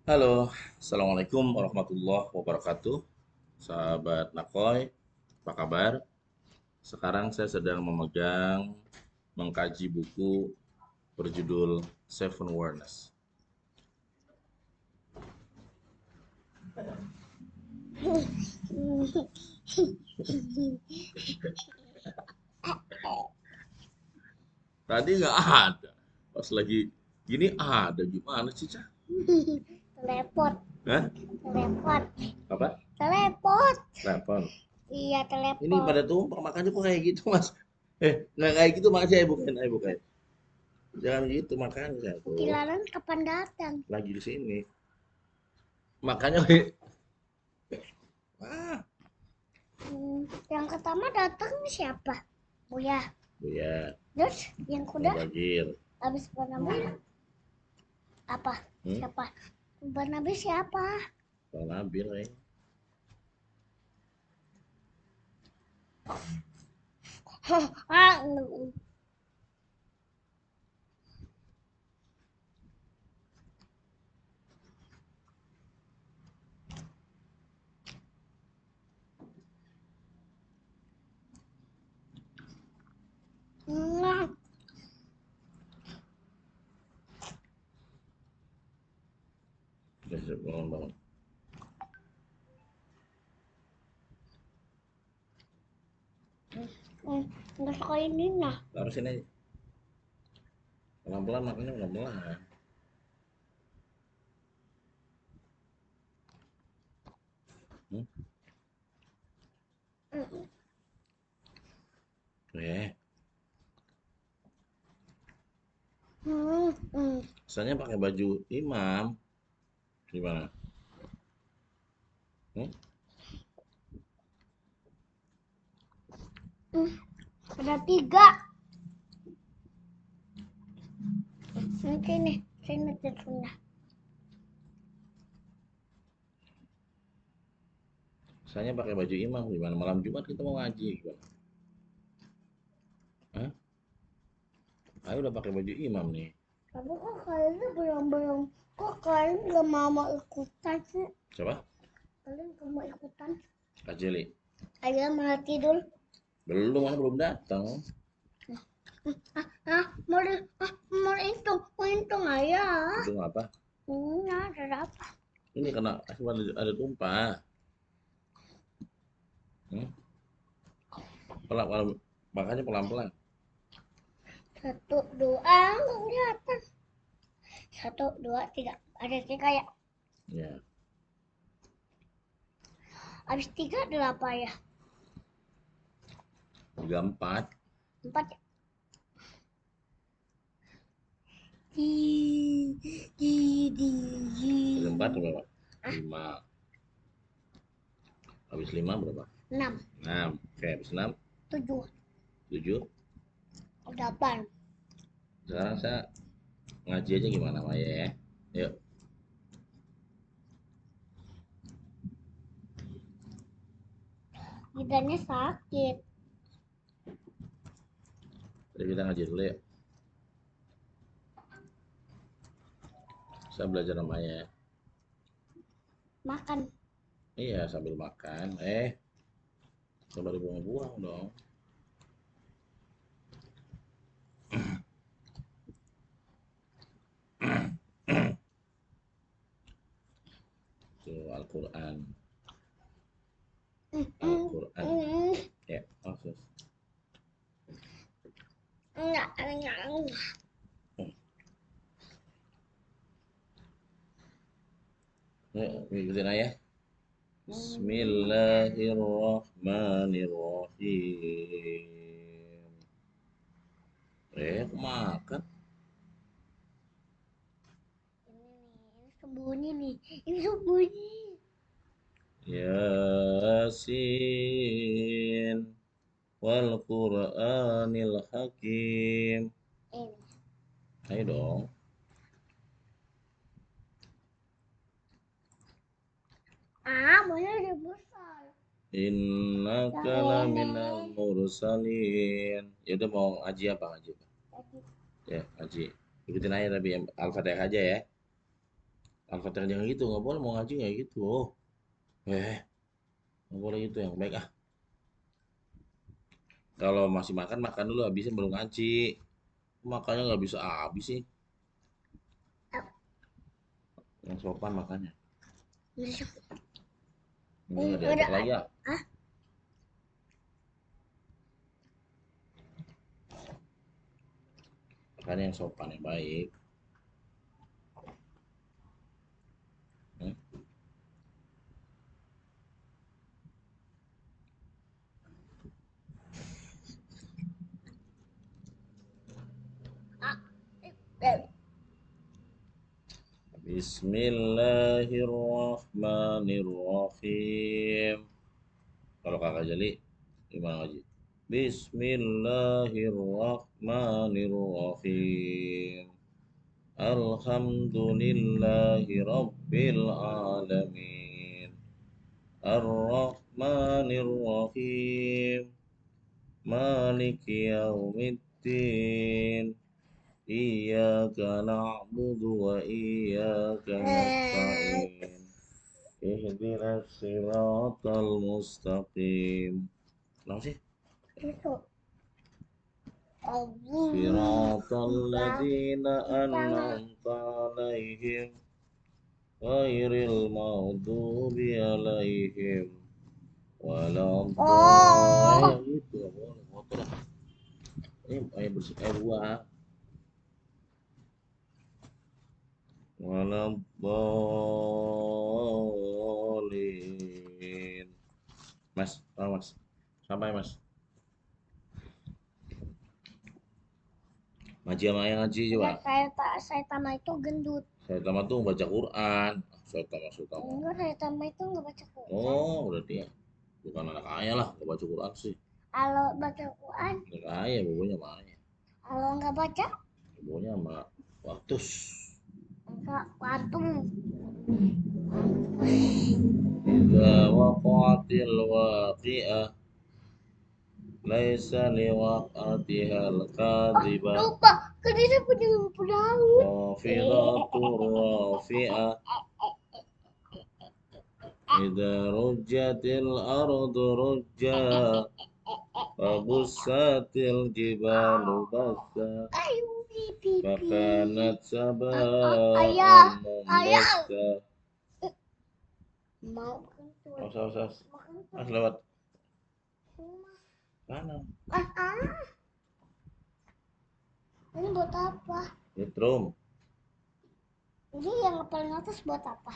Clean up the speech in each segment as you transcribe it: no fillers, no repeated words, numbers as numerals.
Halo, Assalamualaikum warahmatullahi wabarakatuh. Sahabat Nakoy, apa kabar? Sekarang saya sedang mengkaji buku berjudul Seven Awareness. Tadi nggak ada, pas lagi gini ada, gimana sih, Cah? Telepon, Hah? telepon, Apa? telepon. Telepon. Iya, Ini telepon. pada tumpah, makanya kok kayak gitu, Mas. Nggak kayak gitu, makanya saya bukain, ayo bukain. Jangan gitu, makanya tuh. Kuntilanak kapan datang? Lagi di sini. Makanya, ah, Yang pertama datang siapa? Buya. ya, Terus yang kuda Bagir. habis Banabil apa? Hmm? Siapa? Banabil siapa? Bang Nabil, Ah, Udah bangun. nggak suka ini nah. Taruh sini aja. Pelan-pelan makannya pelan-pelan. Hmm? Eh, Hmm, hmm, Misalnya pakai baju imam. Gimana? Hmm? hmm. Ada tiga. Nanti nih, saya ngejar sunnah. Misalnya pakai baju imam gimana? Malam Jumat kita mau ngaji gimana? Hah? Ayo udah pakai baju imam nih. Tapi kok kayaknya belum kok kalian nggak mau ikutan sih? Coba? Kalian nggak mau ikutan? Kajeli. Ayo malah tidur. Belum, mana belum datang. Mau mau hitung aja. Itu apa? Ada apa? Ini kena ada tumpah. Hmm? Pelan, makanya pelan-pelan. Satu, dua, nggak kelihatan. Satu, dua, tiga. Ada tiga ya. Ya, Habis tiga ada apa ya? 34. Empat ya. Di, Habis 4 berapa? Ah, 5. Habis 5 berapa? enam, 6. Oke, habis 6, tujuh, 7. delapan. Sekarang saya ngaji aja gimana, Maya ya? Yuk, Lidahnya sakit. jadi kita ngaji dulu ya. Saya belajar sama Maya ya. Makan. Iya, sambil makan. Coba dibuang-buang dong. Tuh, Al-Quran. Al-Quran. Ya, maksud. Enggak, enggak, enggak. Yuk, ikutin aja. Bismillahirrahmanirrahim. Aku makan. Ini sembunyi nih. Ini sembunyi. Yasin wal Qur'anil Hakim. Ini. Ayo dong. Mana udah besar. Innaka laminal mursalin. Ya udah mau ngaji apa ngaji? Ya, ngaji. Ikutin aja tapi Al-Fatihah aja ya. Al-Fatihah jangan gitu, nggak boleh mau ngaji nggak gitu. Oh, nggak boleh gitu yang baik ah. Kalau masih makan makan dulu habisnya baru ngaji. Makanya nggak bisa habis sih. Yang sopan makanya. Ini nggak diajak lagi ya. Ah, Makanya yang sopan yang baik. Hmm? ah, eh, Bismillahirrahmanirrahim. Kalau kakak Jali gimana ngaji? Bismillahirrahmanirrahim. Alhamdulillahi Rabbil Alamin. Ar-Rahmanir-Rahim. Maliki Yaumiddin. Iyyaka na'budu wa iyyaka nasta'in. Ihdinas siratal mustaqim. Kenapa sih? itu. Allah. Siratal ladzina an'amta 'alaihim ghairil maghdubi 'alaihim Oh, waladdallin. Gitu ya, boleh kotor. Ini air bersih air buah. Waladdallin. Mas, Mas. Sampai Mas. Ngaji sama yang ngaji coba. saya tambah itu gendut. Saya tambah tuh baca Quran. Saya tambah. Enggak, saya tambah itu nggak baca Quran. Oh, berarti ya. Bukan anak ayah lah, nggak baca Quran sih. Kalau baca Quran, Anak ayah, bobonya sama ayah. kalau nggak baca, Bobonya sama waktus. enggak patung. Idza waqa'atil waqi'ah laisa liwaqa'atihal kadhiba Lupa, kan dia punya lampu laut. khafidatur rafi'ah idza rujjatil ardu rujja wa bussatil jibalu bassa Ayo, pipi. wa kanat Ayah, saba'an ayah. mumbassa. Mau kentut. Mas lewat kanan. Ini buat apa? Nyetrum, Ini yang paling atas buat apa?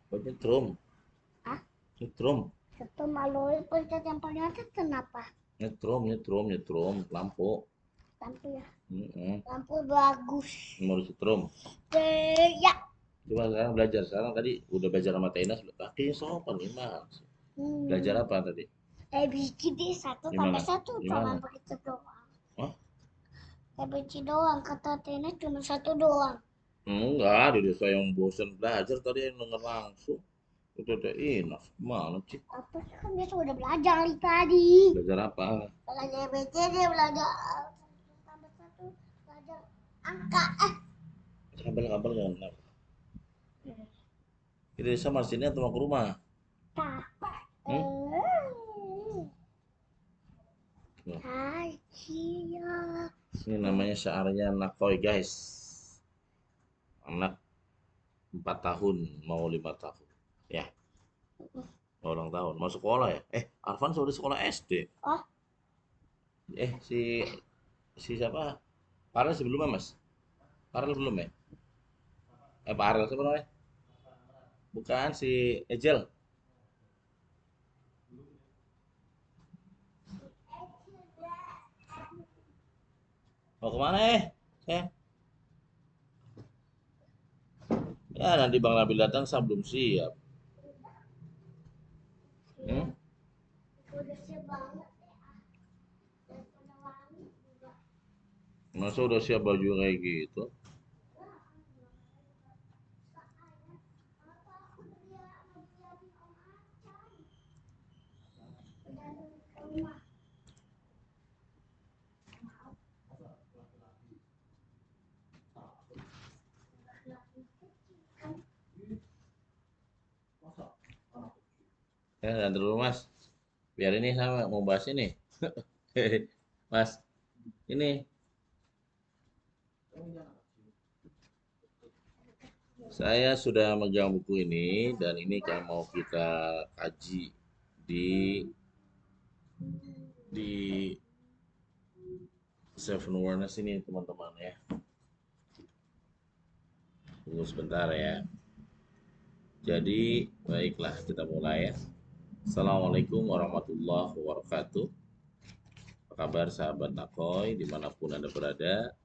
buat nyetrum, Ah, nyetrum, satu malu pencet yang paling atas kenapa? nyetrum, lampu. Lampu ya. Mm-mm. Lampu bagus. Mau disetrum. Ya. Coba sekarang belajar. Sekarang tadi udah belajar sama Tenas, kakinya sopan gimana? Belajar apa tadi? ABCD 1 tambah 1 cuma Gimana? begitu doang. Hah? ABC doang, kata Tina cuma 1 doang. Enggak, dia saya yang bosan belajar tadi yang denger langsung. Udah enough. Mana sih? Apa sih, kan dia sudah belajar tadi. Belajar apa? Belajar ABCD, belajar tambah 1, belajar angka. Kabel-kabel jangan. Kita sama sini atau mau ke rumah? Hmm? Ini namanya syaarnya Nakoy guys. Anak 4 tahun mau 5 tahun. Ya, mau ulang tahun. Mau sekolah ya? Arfan sudah sekolah SD. Oh, Si siapa? Farel sebelumnya Mas? Farel belum ya? Farel siapa namanya? Bukan si Ejel. Mau kemana Eh? Ya nanti Bang Nabil datang saya belum siap. Hmm? udah siap banget. Masa udah siap baju kayak gitu? Dan dulu Mas, biar ini sama mau bahas ini. Mas, ini saya sudah megang buku ini dan ini kan mau kita kaji di di Seven Awareness ini teman-teman ya. Tunggu sebentar ya. Jadi baiklah kita mulai ya. Assalamualaikum warahmatullahi wabarakatuh. Apa kabar sahabat Nakoy dimanapun Anda berada.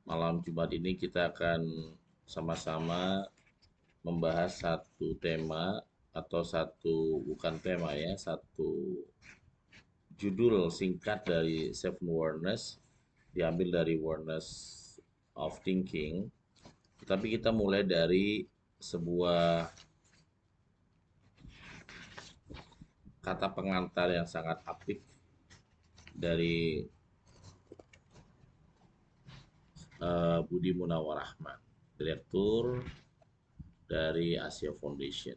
Malam Jumat ini kita akan sama-sama membahas satu tema atau satu bukan tema ya, satu judul singkat dari Seven Awareness diambil dari Awareness of Thinking. Tapi kita mulai dari sebuah kata pengantar yang sangat apik dari Budi Munawar Ahmad, Direktur dari Asia Foundation.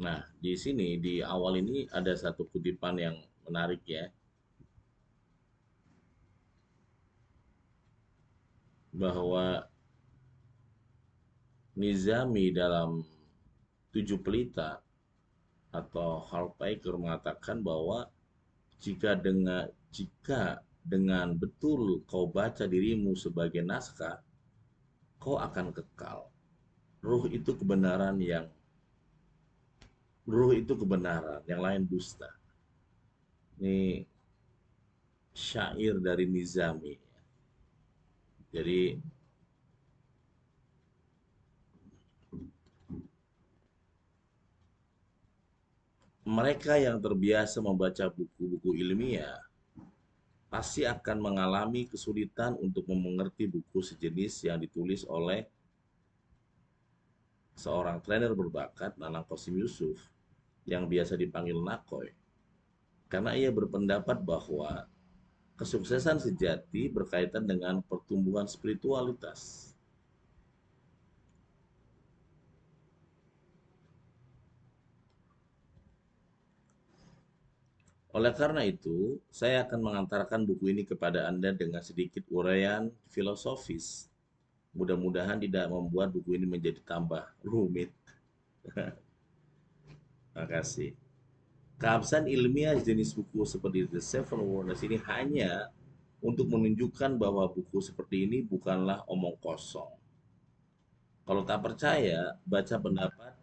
Nah, di sini di awal ini ada satu kutipan yang menarik ya, bahwa Nizami dalam Tujuh Pelita atau Halpaker mengatakan bahwa jika dengan betul kau baca dirimu sebagai naskah, kau akan kekal. Ruh itu kebenaran, yang lain dusta. Ini syair dari Nizami. Jadi mereka yang terbiasa membaca buku-buku ilmiah pasti akan mengalami kesulitan untuk mengerti buku sejenis yang ditulis oleh seorang trainer berbakat, Nanang Qasim Yusuf, yang biasa dipanggil Nakoy. Karena ia berpendapat bahwa kesuksesan sejati berkaitan dengan pertumbuhan spiritualitas. Oleh karena itu, saya akan mengantarkan buku ini kepada Anda dengan sedikit uraian filosofis. Mudah-mudahan tidak membuat buku ini menjadi tambah rumit. Terima kasih. Keabsahan ilmiah jenis buku seperti The Seven Wonders ini hanya untuk menunjukkan bahwa buku seperti ini bukanlah omong kosong. Kalau tak percaya, baca pendapat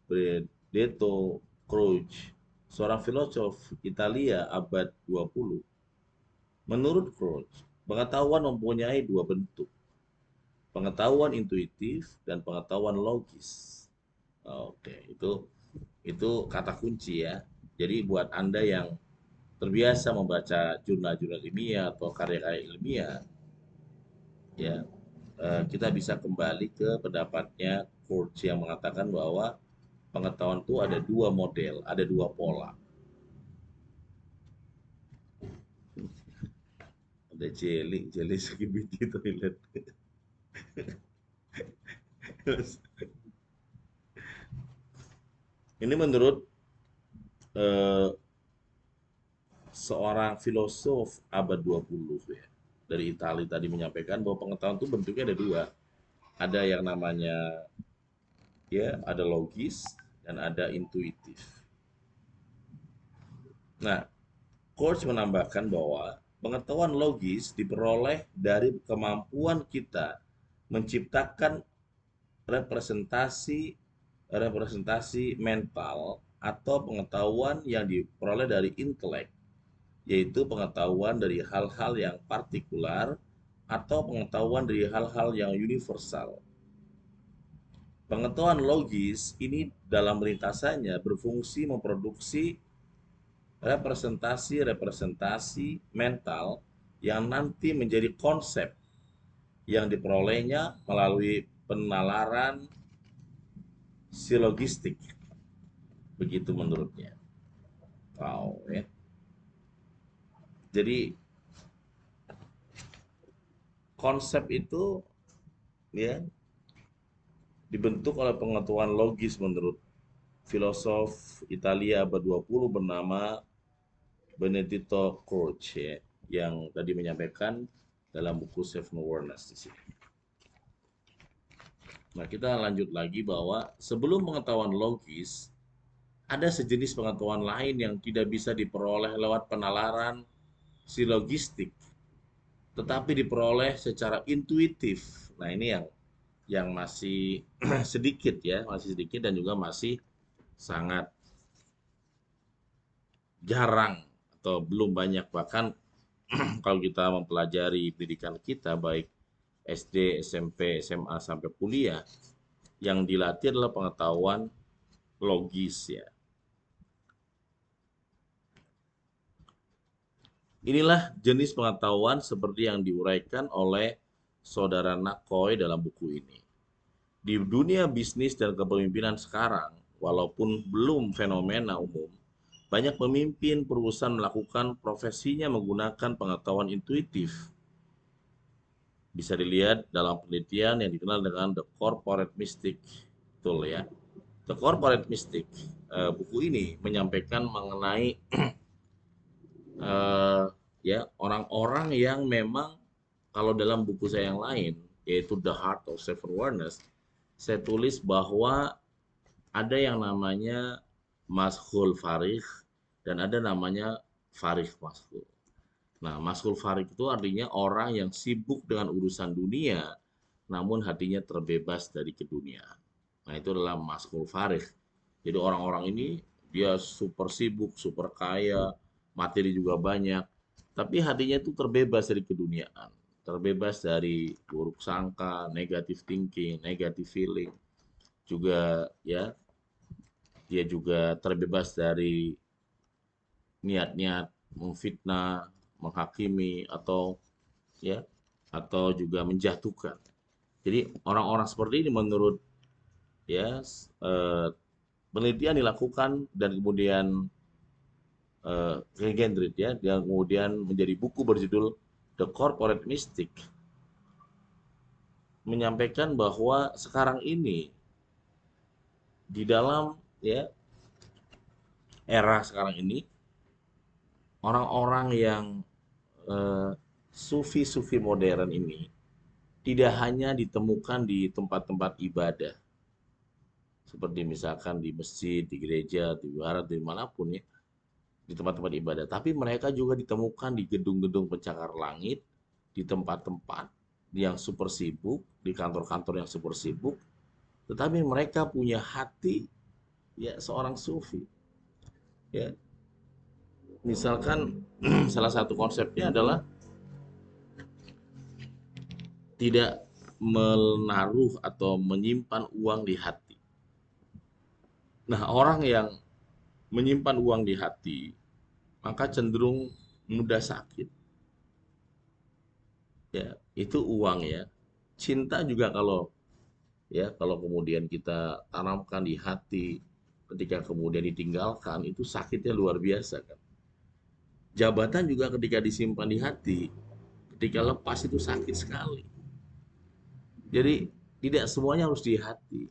Benedetto Croce, seorang filosof Italia abad 20. Menurut Croce, pengetahuan mempunyai dua bentuk, pengetahuan intuitif dan pengetahuan logis. Oke, itu kata kunci ya. Jadi buat Anda yang terbiasa membaca jurnal-jurnal ilmiah atau karya-karya ilmiah, ya kita bisa kembali ke pendapatnya Kurz yang mengatakan bahwa pengetahuan itu ada dua model, ada dua pola. Ada jeli sakit biji toilet. Ini menurut eh, seorang filosof abad 20 ya, dari Italia tadi menyampaikan bahwa pengetahuan itu bentuknya ada dua. Ada yang namanya ya, ada logis dan ada intuitif. Nah, Coach menambahkan bahwa pengetahuan logis diperoleh dari kemampuan kita menciptakan representasi representasi mental atau pengetahuan yang diperoleh dari intelek, yaitu pengetahuan dari hal-hal yang partikular atau pengetahuan dari hal-hal yang universal. Pengetahuan logis ini dalam lintasannya berfungsi memproduksi representasi-representasi mental yang nanti menjadi konsep yang diperolehnya melalui penalaran silogistik. Begitu menurutnya. Wow, ya. Jadi konsep itu ya dibentuk oleh pengetahuan logis menurut filosof Italia abad 20 bernama Benedetto Croce ya, yang tadi menyampaikan dalam buku Seven Awareness di sini. Nah, kita lanjut lagi bahwa sebelum pengetahuan logis, ada sejenis pengetahuan lain yang tidak bisa diperoleh lewat penalaran silogistik, tetapi diperoleh secara intuitif. Nah, ini yang masih sedikit ya, masih sedikit dan juga masih sangat jarang atau belum banyak. Bahkan kalau kita mempelajari pendidikan kita baik SD, SMP, SMA sampai kuliah, yang dilatih adalah pengetahuan logis ya. Inilah jenis pengetahuan seperti yang diuraikan oleh saudara Nakoi dalam buku ini. Di dunia bisnis dan kepemimpinan sekarang, walaupun belum fenomena umum, banyak pemimpin perusahaan melakukan profesinya menggunakan pengetahuan intuitif. Bisa dilihat dalam penelitian yang dikenal dengan The Corporate Mystic Tool ya. The Corporate Mystic, buku ini menyampaikan mengenai eh, ya orang-orang yang memang kalau dalam buku saya yang lain yaitu The Heart of Self Awareness, saya tulis bahwa ada yang namanya Mashul Farih dan ada namanya Farih Mashul. Nah, Mashul Farih itu artinya orang yang sibuk dengan urusan dunia namun hatinya terbebas dari keduniaan. Nah, itu adalah Mashul Farih. Jadi orang-orang ini dia super sibuk, super kaya, materi juga banyak, tapi hatinya itu terbebas dari keduniaan, terbebas dari buruk sangka, negative thinking, negative feeling, juga ya dia juga terbebas dari niat-niat memfitnah, menghakimi atau ya atau juga menjatuhkan. Jadi orang-orang seperti ini menurut ya eh, penelitian dilakukan dan kemudian Gendrit ya, dia kemudian menjadi buku berjudul The Corporate Mystic, menyampaikan bahwa sekarang ini di dalam ya era sekarang ini orang-orang yang eh, sufi-sufi modern ini tidak hanya ditemukan di tempat-tempat ibadah seperti misalkan di masjid, di gereja, di barat, di manapun ya, di tempat-tempat ibadah, tapi mereka juga ditemukan di gedung-gedung pencakar langit, di tempat-tempat yang super sibuk, di kantor-kantor yang super sibuk, tetapi mereka punya hati ya seorang sufi. Ya, misalkan salah satu konsepnya adalah tidak menaruh atau menyimpan uang di hati. Nah, orang yang menyimpan uang di hati, maka cenderung mudah sakit. Ya, itu uang ya. Cinta juga kalau kemudian kita tanamkan di hati, ketika kemudian ditinggalkan, itu sakitnya luar biasa kan. Jabatan juga ketika disimpan di hati, ketika lepas itu sakit sekali. Jadi tidak semuanya harus di hati.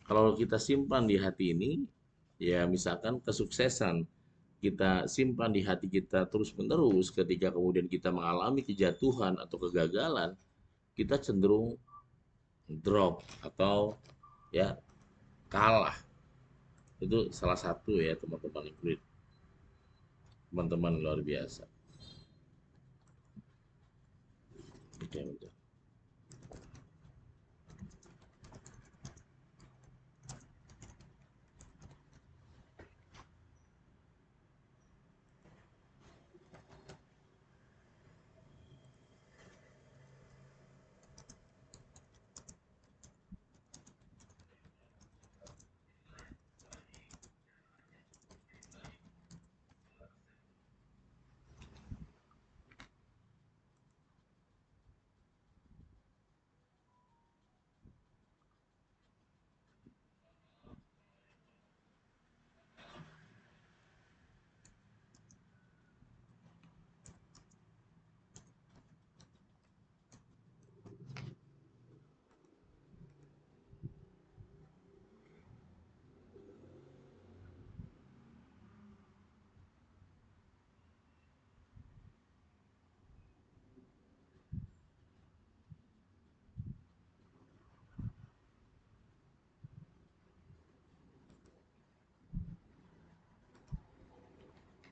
Kalau kita simpan di hati ini, ya misalkan kesuksesan kita simpan di hati kita terus-menerus, ketika kemudian kita mengalami kejatuhan atau kegagalan, kita cenderung drop atau ya kalah. Itu salah satu ya teman-teman Ingrid, teman-teman luar biasa. Oke, betul.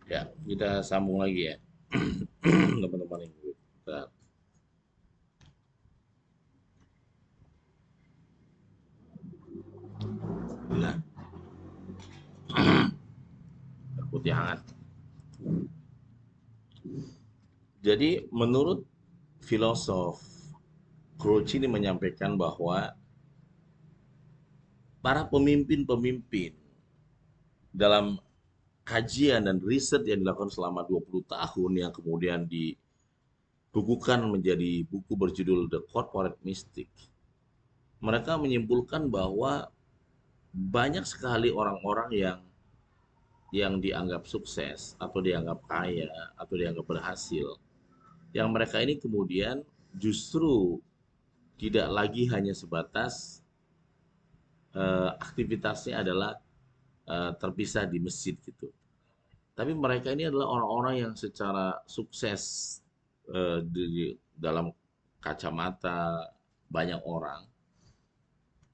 Ya, kita sambung lagi ya, teman-teman yang kita. Nah, putih hangat. Jadi menurut filosof Groucho ini menyampaikan bahwa para pemimpin-pemimpin dalam kajian dan riset yang dilakukan selama 20 tahun yang kemudian dibukukan menjadi buku berjudul The Corporate Mystic. Mereka menyimpulkan bahwa banyak sekali orang-orang yang dianggap sukses atau dianggap kaya atau dianggap berhasil. Yang mereka ini kemudian justru tidak lagi hanya sebatas aktivitasnya adalah terpisah di masjid gitu. Tapi mereka ini adalah orang-orang yang secara sukses di dalam kacamata banyak orang,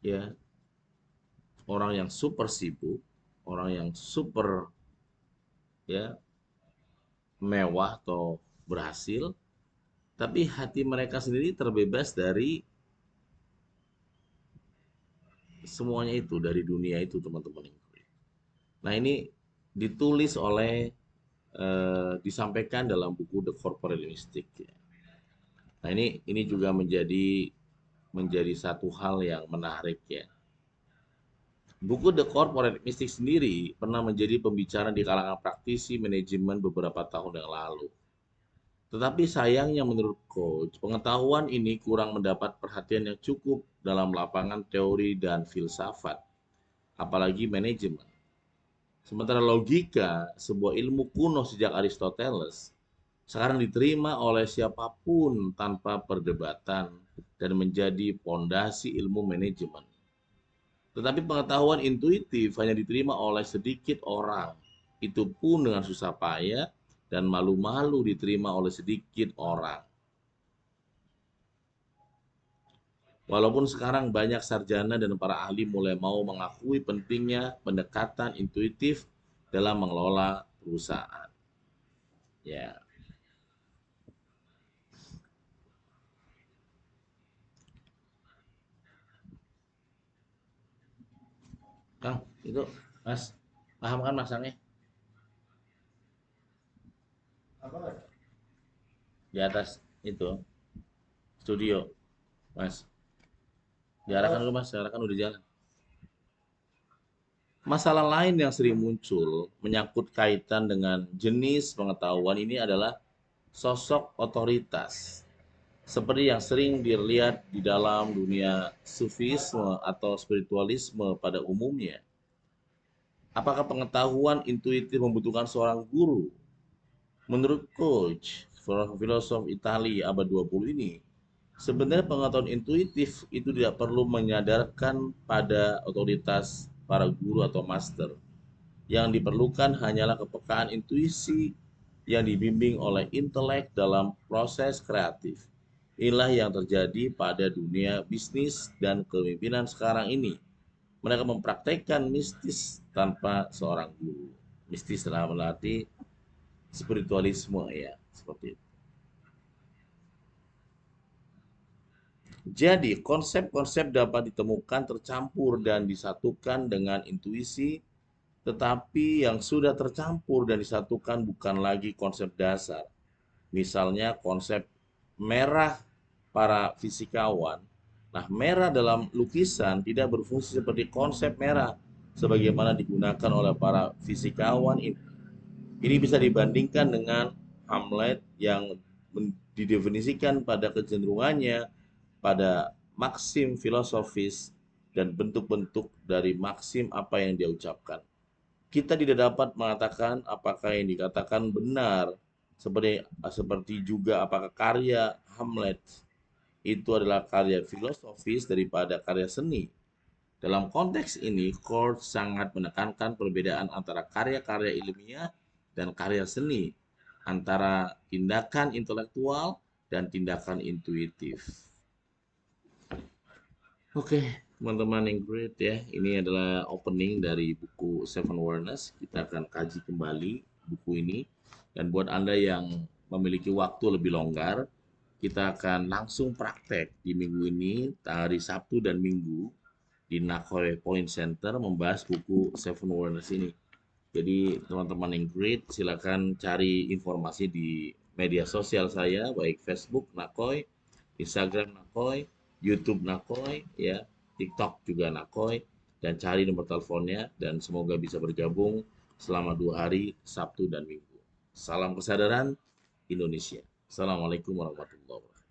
ya, orang yang super sibuk, orang yang super ya mewah atau berhasil, tapi hati mereka sendiri terbebas dari semuanya itu, dari dunia itu, teman-teman. Nah, ini ditulis oleh disampaikan dalam buku The Corporate Mystic. Nah, ini juga menjadi satu hal yang menarik ya. Buku The Corporate Mystic sendiri pernah menjadi pembicaraan di kalangan praktisi manajemen beberapa tahun yang lalu. Tetapi sayangnya menurut coach, pengetahuan ini kurang mendapat perhatian yang cukup dalam lapangan teori dan filsafat, apalagi manajemen. Sementara logika, sebuah ilmu kuno sejak Aristoteles, sekarang diterima oleh siapapun tanpa perdebatan dan menjadi pondasi ilmu manajemen. Tetapi pengetahuan intuitif hanya diterima oleh sedikit orang. Itu pun dengan susah payah dan malu-malu diterima oleh sedikit orang. Walaupun sekarang banyak sarjana dan para ahli mulai mau mengakui pentingnya pendekatan intuitif dalam mengelola perusahaan. Ya, Kang, itu Mas, paham kan masangnya? Di atas itu studio, Mas. Diarahkan dulu Mas, diarahkan udah jalan. Masalah lain yang sering muncul menyangkut kaitan dengan jenis pengetahuan ini adalah sosok otoritas. Seperti yang sering dilihat di dalam dunia sufisme atau spiritualisme pada umumnya. Apakah pengetahuan intuitif membutuhkan seorang guru? Menurut coach, filosof Italia abad 20 ini, sebenarnya pengetahuan intuitif itu tidak perlu menyadarkan pada otoritas para guru atau master. Yang diperlukan hanyalah kepekaan intuisi yang dibimbing oleh intelek dalam proses kreatif. Inilah yang terjadi pada dunia bisnis dan kepemimpinan sekarang ini. Mereka mempraktekkan mistis tanpa seorang guru. Mistis dalam arti spiritualisme ya, seperti itu. Jadi, konsep-konsep dapat ditemukan tercampur dan disatukan dengan intuisi, tetapi yang sudah tercampur dan disatukan bukan lagi konsep dasar. Misalnya konsep merah para fisikawan. Nah, merah dalam lukisan tidak berfungsi seperti konsep merah sebagaimana digunakan oleh para fisikawan ini. Ini bisa dibandingkan dengan Hamlet yang didefinisikan pada kecenderungannya pada maksim filosofis dan bentuk-bentuk dari maksim apa yang dia ucapkan. Kita tidak dapat mengatakan apakah yang dikatakan benar, seperti juga apakah karya Hamlet itu adalah karya filosofis daripada karya seni. Dalam konteks ini, Kurt sangat menekankan perbedaan antara karya-karya ilmiah dan karya seni, antara tindakan intelektual dan tindakan intuitif. Oke, teman-teman yang great ya. Ini adalah opening dari buku Seven Awareness. Kita akan kaji kembali buku ini. Dan buat Anda yang memiliki waktu lebih longgar, kita akan langsung praktek di minggu ini, hari Sabtu dan Minggu, di Nakhoy Point Center membahas buku Seven Wonders ini. Jadi teman-teman yang great, silakan cari informasi di media sosial saya, baik Facebook Nakhoy, Instagram Nakhoy, YouTube Nakhoy, ya, TikTok juga Nakhoy, dan cari nomor teleponnya, dan semoga bisa bergabung selama 2 hari, Sabtu dan Minggu. Salam kesadaran Indonesia. Assalamualaikum warahmatullahi wabarakatuh.